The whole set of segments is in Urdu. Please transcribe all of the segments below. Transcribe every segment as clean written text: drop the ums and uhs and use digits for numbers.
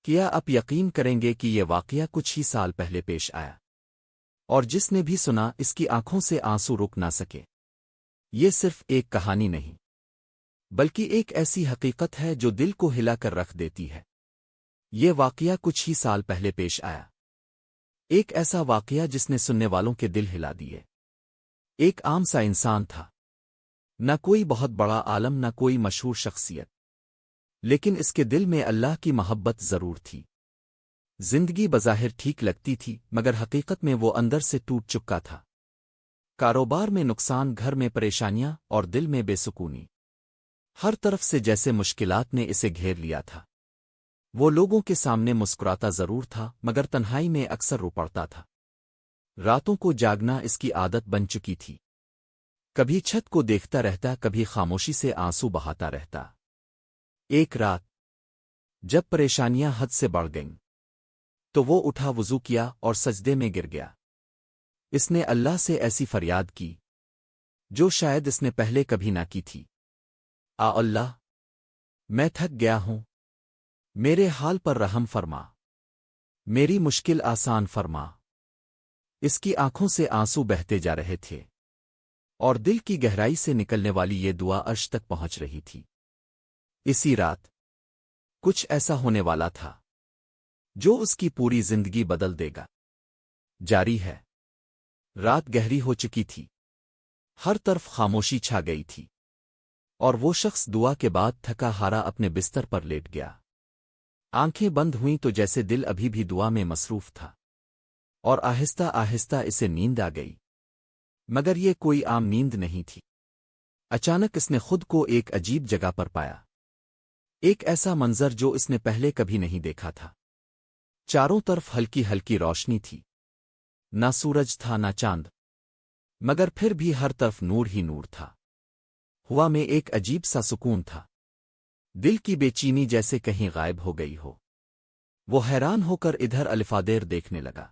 کیا آپ یقین کریں گے کہ یہ واقعہ کچھ ہی سال پہلے پیش آیا؟ اور جس نے بھی سنا اس کی آنکھوں سے آنسو رک نہ سکے۔ یہ صرف ایک کہانی نہیں، بلکہ ایک ایسی حقیقت ہے جو دل کو ہلا کر رکھ دیتی ہے۔ یہ واقعہ کچھ ہی سال پہلے پیش آیا، ایک ایسا واقعہ جس نے سننے والوں کے دل ہلا دیے۔ ایک عام سا انسان تھا، نہ کوئی بہت بڑا عالم، نہ کوئی مشہور شخصیت، لیکن اس کے دل میں اللہ کی محبت ضرور تھی۔ زندگی بظاہر ٹھیک لگتی تھی، مگر حقیقت میں وہ اندر سے ٹوٹ چکا تھا۔ کاروبار میں نقصان، گھر میں پریشانیاں، اور دل میں بے سکونی۔ ہر طرف سے جیسے مشکلات نے اسے گھیر لیا تھا۔ وہ لوگوں کے سامنے مسکراتا ضرور تھا، مگر تنہائی میں اکثر رو پڑتا تھا۔ راتوں کو جاگنا اس کی عادت بن چکی تھی۔ کبھی چھت کو دیکھتا رہتا، کبھی خاموشی سے آنسو بہاتا رہتا۔ ایک رات جب پریشانیاں حد سے بڑھ گئیں تو وہ اٹھا، وضو کیا اور سجدے میں گر گیا۔ اس نے اللہ سے ایسی فریاد کی جو شاید اس نے پہلے کبھی نہ کی تھی۔ اللہ، میں تھک گیا ہوں، میرے حال پر رحم فرما، میری مشکل آسان فرما۔ اس کی آنکھوں سے آنسو بہتے جا رہے تھے، اور دل کی گہرائی سے نکلنے والی یہ دعا عرش تک پہنچ رہی تھی۔ اسی رات کچھ ایسا ہونے والا تھا جو اس کی پوری زندگی بدل دے گا۔ جاری ہے۔ رات گہری ہو چکی تھی، ہر طرف خاموشی چھا گئی تھی، اور وہ شخص دعا کے بعد تھکا ہارا اپنے بستر پر لیٹ گیا۔ آنکھیں بند ہوئیں تو جیسے دل ابھی بھی دعا میں مصروف تھا، اور آہستہ آہستہ اسے نیند آ گئی۔ مگر یہ کوئی عام نیند نہیں تھی۔ اچانک اس نے خود کو ایک عجیب جگہ پر پایا، ایک ایسا منظر جو اس نے پہلے کبھی نہیں دیکھا تھا۔ چاروں طرف ہلکی ہلکی روشنی تھی، نہ سورج تھا نہ چاند، مگر پھر بھی ہر طرف نور ہی نور تھا۔ ہوا میں ایک عجیب سا سکون تھا، دل کی بے چینی جیسے کہیں غائب ہو گئی ہو۔ وہ حیران ہو کر ادھر الفادیر دیکھنے لگا،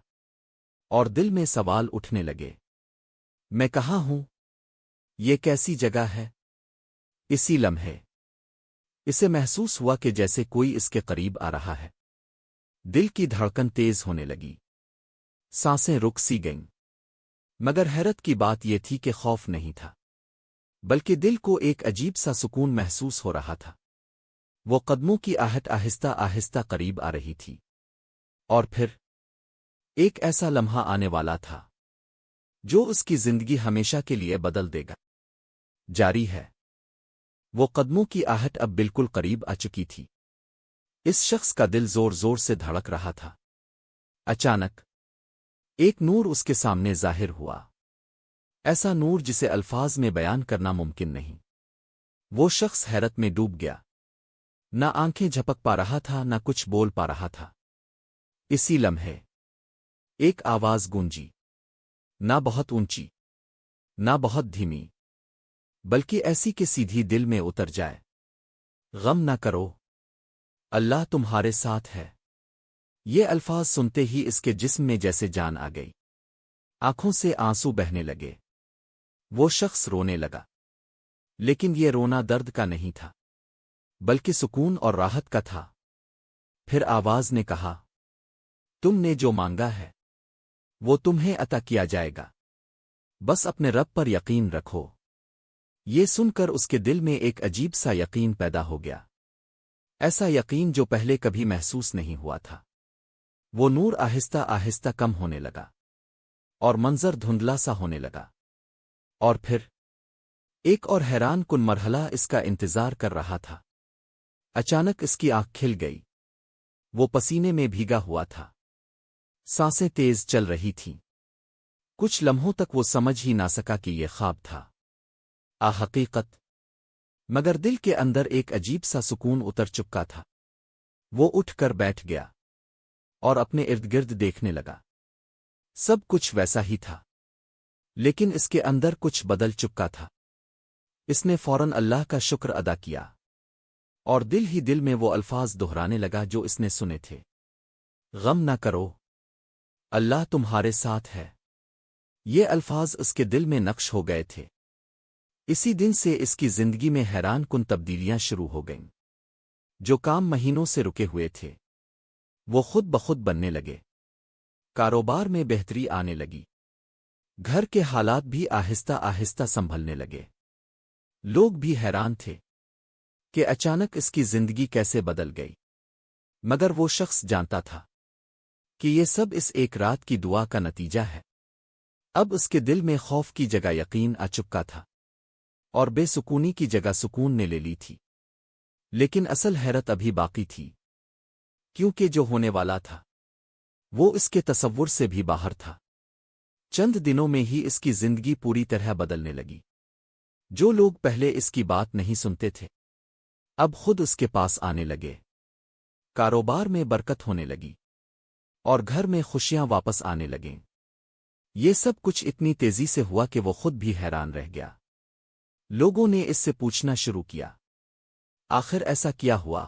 اور دل میں سوال اٹھنے لگے، میں کہاں ہوں؟ یہ کیسی جگہ ہے؟ اسی لمحے اسے محسوس ہوا کہ جیسے کوئی اس کے قریب آ رہا ہے۔ دل کی دھڑکن تیز ہونے لگی، سانسیں رک سی گئیں۔ مگر حیرت کی بات یہ تھی کہ خوف نہیں تھا، بلکہ دل کو ایک عجیب سا سکون محسوس ہو رہا تھا۔ وہ قدموں کی آہٹ آہستہ آہستہ قریب آ رہی تھی، اور پھر ایک ایسا لمحہ آنے والا تھا جو اس کی زندگی ہمیشہ کے لیے بدل دے گا۔ جاری ہے۔ وہ قدموں کی آہٹ اب بالکل قریب آ چکی تھی۔ اس شخص کا دل زور زور سے دھڑک رہا تھا۔ اچانک ایک نور اس کے سامنے ظاہر ہوا، ایسا نور جسے الفاظ میں بیان کرنا ممکن نہیں۔ وہ شخص حیرت میں ڈوب گیا، نہ آنکھیں جھپک پا رہا تھا، نہ کچھ بول پا رہا تھا۔ اسی لمحے ایک آواز گونجی، نہ بہت اونچی، نہ بہت دھیمی، بلکہ ایسی کہ سیدھی دل میں اتر جائے، غم نہ کرو، اللہ تمہارے ساتھ ہے۔ یہ الفاظ سنتے ہی اس کے جسم میں جیسے جان آ گئی، آنکھوں سے آنسو بہنے لگے۔ وہ شخص رونے لگا، لیکن یہ رونا درد کا نہیں تھا، بلکہ سکون اور راحت کا تھا۔ پھر آواز نے کہا، تم نے جو مانگا ہے وہ تمہیں عطا کیا جائے گا، بس اپنے رب پر یقین رکھو۔ یہ سن کر اس کے دل میں ایک عجیب سا یقین پیدا ہو گیا، ایسا یقین جو پہلے کبھی محسوس نہیں ہوا تھا۔ وہ نور آہستہ آہستہ کم ہونے لگا، اور منظر دھندلا سا ہونے لگا، اور پھر ایک اور حیران کن مرحلہ اس کا انتظار کر رہا تھا۔ اچانک اس کی آنکھ کھل گئی، وہ پسینے میں بھیگا ہوا تھا، سانسیں تیز چل رہی تھیں۔ کچھ لمحوں تک وہ سمجھ ہی نہ سکا کہ یہ خواب تھا حقیقت، مگر دل کے اندر ایک عجیب سا سکون اتر چکا تھا۔ وہ اٹھ کر بیٹھ گیا اور اپنے ارد گرد دیکھنے لگا۔ سب کچھ ویسا ہی تھا، لیکن اس کے اندر کچھ بدل چکا تھا۔ اس نے فوراً اللہ کا شکر ادا کیا، اور دل ہی دل میں وہ الفاظ دہرانے لگا جو اس نے سنے تھے، غم نہ کرو، اللہ تمہارے ساتھ ہے۔ یہ الفاظ اس کے دل میں نقش ہو گئے تھے۔ اسی دن سے اس کی زندگی میں حیران کن تبدیلیاں شروع ہو گئیں۔ جو کام مہینوں سے رکے ہوئے تھے وہ خود بخود بننے لگے، کاروبار میں بہتری آنے لگی، گھر کے حالات بھی آہستہ آہستہ سنبھلنے لگے۔ لوگ بھی حیران تھے کہ اچانک اس کی زندگی کیسے بدل گئی، مگر وہ شخص جانتا تھا کہ یہ سب اس ایک رات کی دعا کا نتیجہ ہے۔ اب اس کے دل میں خوف کی جگہ یقین آ چکا تھا، اور بے سکونی کی جگہ سکون نے لے لی تھی۔ لیکن اصل حیرت ابھی باقی تھی، کیونکہ جو ہونے والا تھا وہ اس کے تصور سے بھی باہر تھا۔ چند دنوں میں ہی اس کی زندگی پوری طرح بدلنے لگی۔ جو لوگ پہلے اس کی بات نہیں سنتے تھے اب خود اس کے پاس آنے لگے، کاروبار میں برکت ہونے لگی، اور گھر میں خوشیاں واپس آنے لگیں۔ یہ سب کچھ اتنی تیزی سے ہوا کہ وہ خود بھی حیران رہ گیا۔ لوگوں نے اس سے پوچھنا شروع کیا، آخر ایسا کیا ہوا؟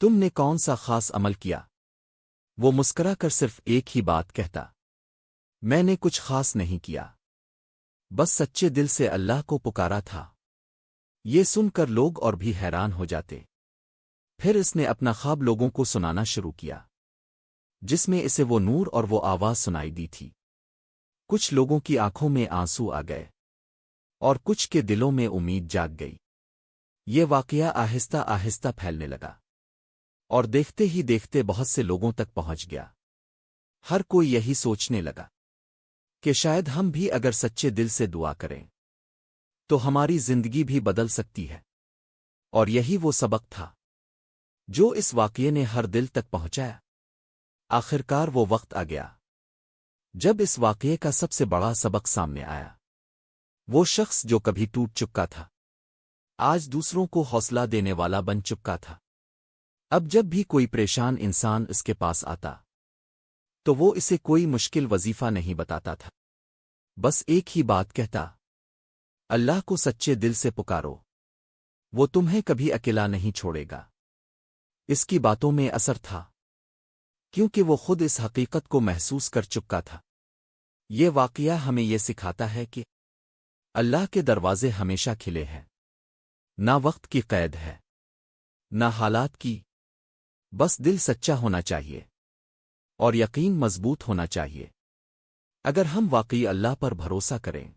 تم نے کون سا خاص عمل کیا؟ وہ مسکرا کر صرف ایک ہی بات کہتا، میں نے کچھ خاص نہیں کیا، بس سچے دل سے اللہ کو پکارا تھا۔ یہ سن کر لوگ اور بھی حیران ہو جاتے۔ پھر اس نے اپنا خواب لوگوں کو سنانا شروع کیا، جس میں اسے وہ نور اور وہ آواز سنائی دی تھی۔ کچھ لوگوں کی آنکھوں میں آنسو آ گئے، اور کچھ کے دلوں میں امید جاگ گئی۔ یہ واقعہ آہستہ آہستہ پھیلنے لگا، اور دیکھتے ہی دیکھتے بہت سے لوگوں تک پہنچ گیا۔ ہر کوئی یہی سوچنے لگا کہ شاید ہم بھی اگر سچے دل سے دعا کریں تو ہماری زندگی بھی بدل سکتی ہے۔ اور یہی وہ سبق تھا جو اس واقعے نے ہر دل تک پہنچایا۔ آخرکار وہ وقت آ گیا جب اس واقعے کا سب سے بڑا سبق سامنے آیا۔ وہ شخص جو کبھی ٹوٹ چکا تھا آج دوسروں کو حوصلہ دینے والا بن چکا تھا۔ اب جب بھی کوئی پریشان انسان اس کے پاس آتا تو وہ اسے کوئی مشکل وظیفہ نہیں بتاتا تھا، بس ایک ہی بات کہتا، اللہ کو سچے دل سے پکارو، وہ تمہیں کبھی اکیلا نہیں چھوڑے گا۔ اس کی باتوں میں اثر تھا، کیونکہ وہ خود اس حقیقت کو محسوس کر چکا تھا۔ یہ واقعہ ہمیں یہ سکھاتا ہے کہ اللہ کے دروازے ہمیشہ کھلے ہیں، نہ وقت کی قید ہے، نہ حالات کی، بس دل سچا ہونا چاہیے اور یقین مضبوط ہونا چاہیے۔ اگر ہم واقعی اللہ پر بھروسہ کریں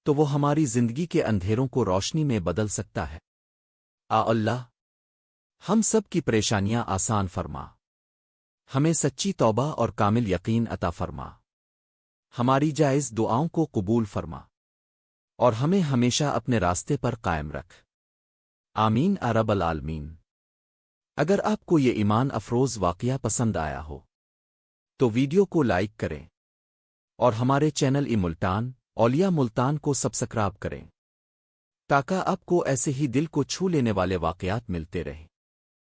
تو وہ ہماری زندگی کے اندھیروں کو روشنی میں بدل سکتا ہے۔ اللہ ہم سب کی پریشانیاں آسان فرما، ہمیں سچی توبہ اور کامل یقین عطا فرما، ہماری جائز دعاؤں کو قبول فرما، اور ہمیں ہمیشہ اپنے راستے پر قائم رکھ۔ آمین رب العالمین۔ اگر آپ کو یہ ایمان افروز واقعہ پسند آیا ہو تو ویڈیو کو لائک کریں اور ہمارے چینل ملتان اولیاء ملتان کو سبسکرائب کریں تاکہ آپ کو ایسے ہی دل کو چھو لینے والے واقعات ملتے رہیں۔